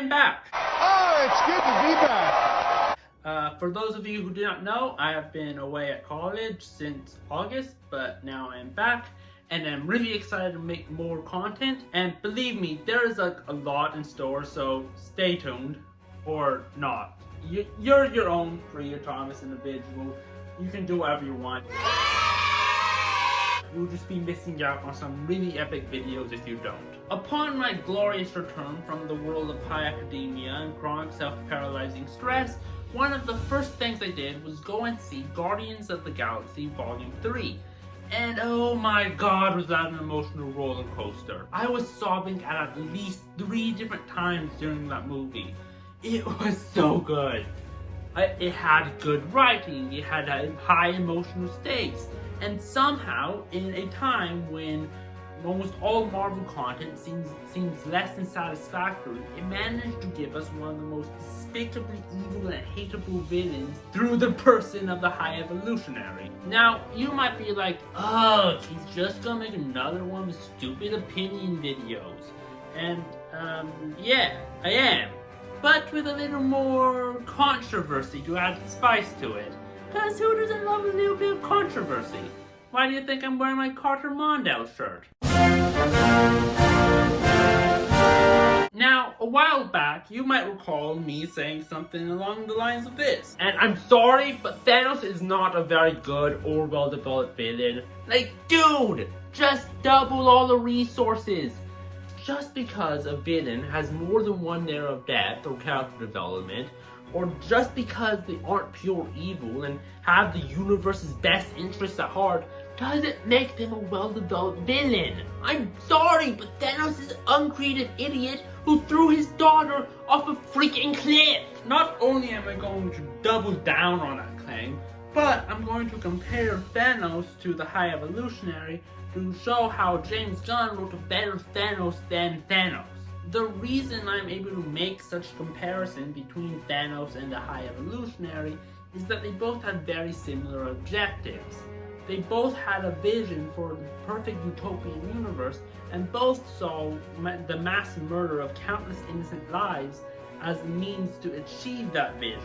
am back. Oh, it's good to be back. For those of you who do not know, I have been away at college since August, but now I am back, and I'm really excited to make more content. And believe me, there is like a lot in store, so stay tuned, or not. You're your own free autonomous individual. You can do whatever you want. You'll just be missing out on some really epic videos if you don't. Upon my glorious return from the world of high academia and chronic self-paralyzing stress, one of the first things I did was go and see Guardians of the Galaxy Volume 3. And oh my god, was that an emotional roller coaster. I was sobbing at least 3 different times during that movie. It was so good. It had good writing, it had high emotional stakes, and somehow, in a time when almost all Marvel content seems less than satisfactory, it managed to give us one of the most despicably evil and hateable villains through the person of the High Evolutionary. Now, you might be like, oh, he's just gonna make another one of his stupid opinion videos. And, yeah, I am. But with a little more controversy to add spice to it. Cause who doesn't love a little bit of controversy? Why do you think I'm wearing my Carter Mondale shirt? Now, a while back, you might recall me saying something along the lines of this. And I'm sorry, but Thanos is not a very good or well-developed villain. Like, dude, just double all the resources. Just because a villain has more than one layer of depth or character development, or just because they aren't pure evil and have the universe's best interests at heart, doesn't make them a well-developed villain. I'm sorry, but Thanos is an uncreative idiot who threw his daughter off a freaking cliff. Not only am I going to double down on that claim, but I'm going to compare Thanos to the High Evolutionary to show how James Gunn wrote a better Thanos than Thanos. The reason I'm able to make such a comparison between Thanos and the High Evolutionary is that they both had very similar objectives. They both had a vision for the perfect utopian universe, and both saw the mass murder of countless innocent lives as the means to achieve that vision.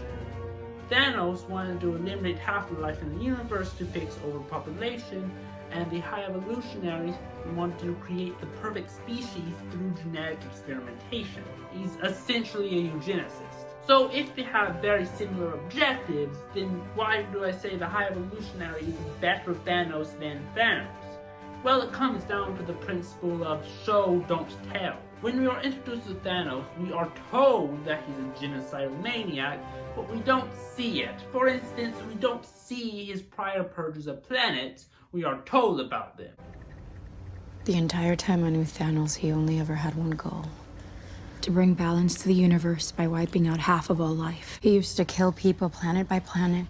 Thanos wanted to eliminate half the life in the universe to fix overpopulation, and the High Evolutionaries wanted to create the perfect species through genetic experimentation. He's essentially a eugenicist. So if they have very similar objectives, then why do I say the High Evolutionary is a better Thanos than Thanos? Well, it comes down to the principle of show, don't tell. When we are introduced to Thanos, we are told that he's a genocidal maniac, but we don't see it. For instance, we don't see his prior purges of planets. We are told about them. The entire time I knew Thanos, he only ever had one goal. To bring balance to the universe by wiping out half of all life. He used to kill people planet by planet,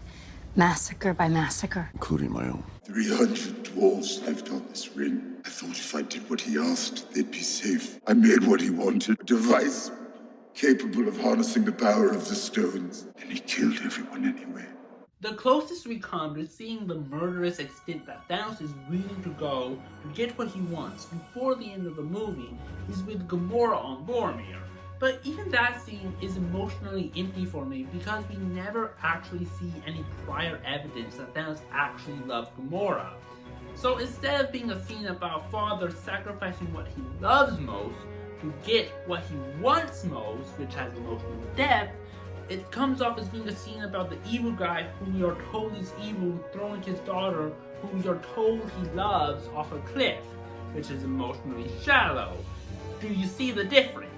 massacre by massacre. Including my own. 300 dwarves lived on this ring. I thought if I did what he asked, they'd be safe. I made what he wanted. A device capable of harnessing the power of the stones. And he killed everyone anyway. The closest we come to seeing the murderous extent that Thanos is willing to go to get what he wants before the end of the movie is with Gamora on Boromir. But even that scene is emotionally empty for me because we never actually see any prior evidence that Thanos actually loved Gamora. So instead of being a scene about a father sacrificing what he loves most to get what he wants most, which has emotional depth, it comes off as being a scene about the evil guy who we are told is evil throwing his daughter, who we are told he loves, off a cliff, which is emotionally shallow. Do you see the difference?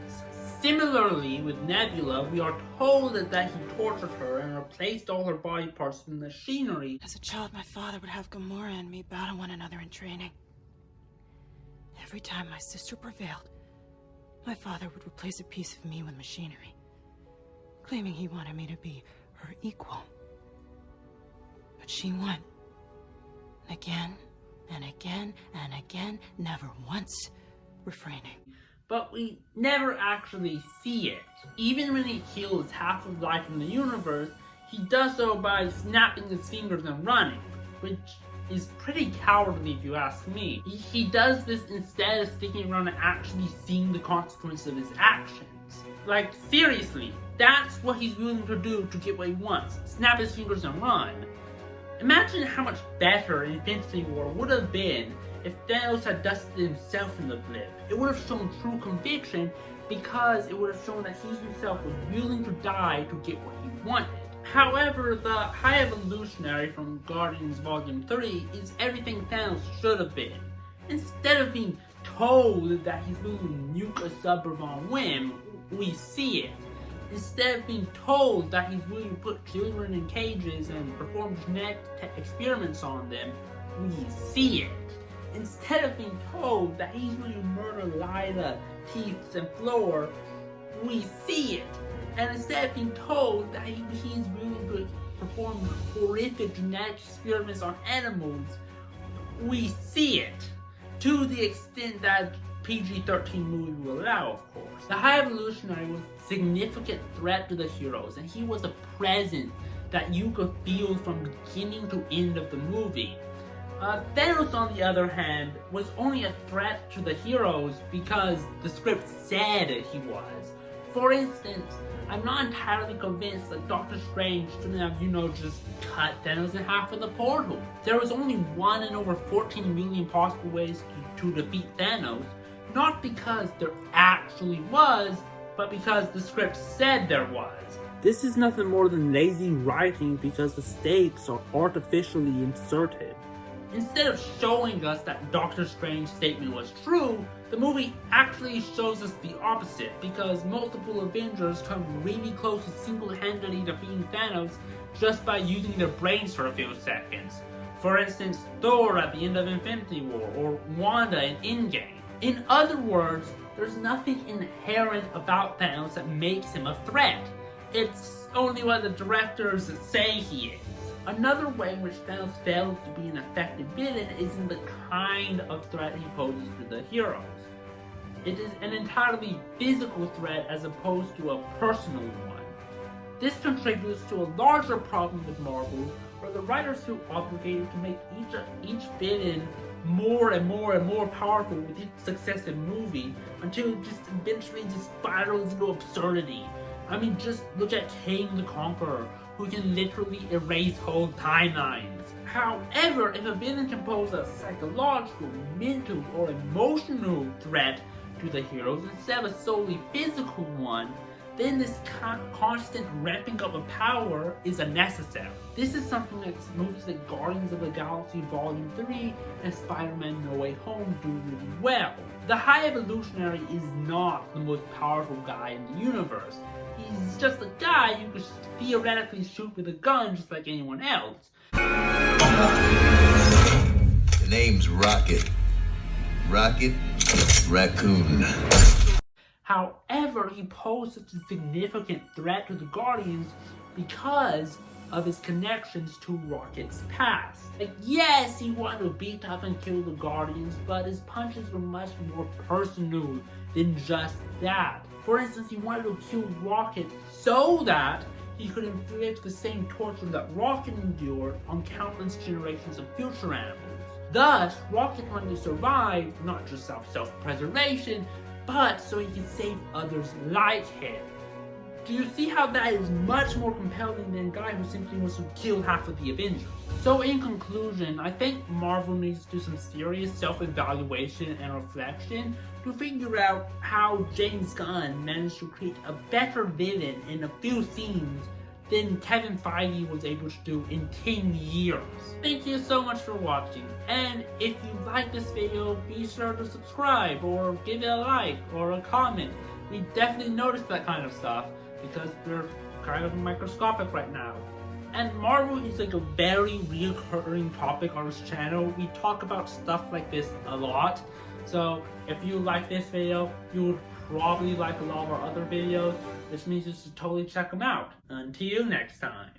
Similarly, with Nebula, we are told that he tortured her and replaced all her body parts with machinery. As a child, my father would have Gamora and me battle one another in training. Every time my sister prevailed, my father would replace a piece of me with machinery, claiming he wanted me to be her equal. But she won. Again, and again, and again, never once refraining. But we never actually see it. Even when he kills half of life in the universe, he does so by snapping his fingers and running, which is pretty cowardly if you ask me. He does this instead of sticking around and actually seeing the consequences of his actions. Like, seriously, that's what he's willing to do to get what he wants. Snap his fingers and run. Imagine how much better Infinity War would have been if Thanos had dusted himself in the blip. It would have shown true conviction because it would have shown that he himself was willing to die to get what he wanted. However, the High Evolutionary from Guardians Volume 3 is everything Thanos should have been. Instead of being told that he's willing to nuke a suburb on whim, we see it. Instead of being told that he's willing to put children in cages and perform genetic experiments on them, we see it. Instead of being told that he's willing to murder Lyda, Teeth, and Floor, we see it. And instead of being told that he's willing to perform horrific genetic experiments on animals, we see it. To the extent that PG-13 movie will allow, of course. The High Evolutionary was a significant threat to the heroes, and he was a presence that you could feel from beginning to end of the movie. Thanos, on the other hand, was only a threat to the heroes because the script said he was. For instance, I'm not entirely convinced that Doctor Strange shouldn't have, just cut Thanos in half with a portal. There was only one in over 14 million possible ways to defeat Thanos, not because there actually was, but because the script said there was. This is nothing more than lazy writing because the stakes are artificially inserted. Instead of showing us that Doctor Strange's statement was true, the movie actually shows us the opposite, because multiple Avengers come really close to single-handedly defeating Thanos just by using their brains for a few seconds. For instance, Thor at the end of Infinity War, or Wanda in Endgame. In other words, there's nothing inherent about Thanos that makes him a threat. It's only what the directors say he is. Another way in which Thanos fails to be an effective villain is in the kind of threat he poses to the heroes. It is an entirely physical threat as opposed to a personal one. This contributes to a larger problem with Marvel, where the writers feel obligated to make each villain more and more and more powerful with each successive movie until it just eventually just spirals into absurdity. I mean, just look at King the Conqueror, who can literally erase whole timelines. However, if a villain can pose a psychological, mental, or emotional threat to the heroes instead of a solely physical one, then this constant ramping up of power is unnecessary. This is something that movies like Guardians of the Galaxy Volume 3 and Spider-Man No Way Home do really well. The High Evolutionary is not the most powerful guy in the universe. He's just a guy you could theoretically shoot with a gun just like anyone else. The name's Rocket. Rocket Raccoon. However, he posed such a significant threat to the Guardians because of his connections to Rocket's past. Like, yes, he wanted to beat up and kill the Guardians, but his punches were much more personal than just that. For instance, he wanted to kill Rocket so that he could inflict the same torture that Rocket endured on countless generations of future animals. Thus, Rocket wanted to survive, not just self-preservation, but so he could save others like him. Do you see how that is much more compelling than a guy who simply wants to kill half of the Avengers? So in conclusion, I think Marvel needs to do some serious self-evaluation and reflection to figure out how James Gunn managed to create a better villain in a few scenes than Kevin Feige was able to do in 10 years. Thank you so much for watching, and if you like this video, be sure to subscribe or give it a like or a comment. We definitely notice that kind of stuff because we're kind of microscopic right now. And Marvel is like a very recurring topic on this channel. We talk about stuff like this a lot. So if you like this video, you would probably like a lot of our other videos, which means you should totally check them out. Until next time.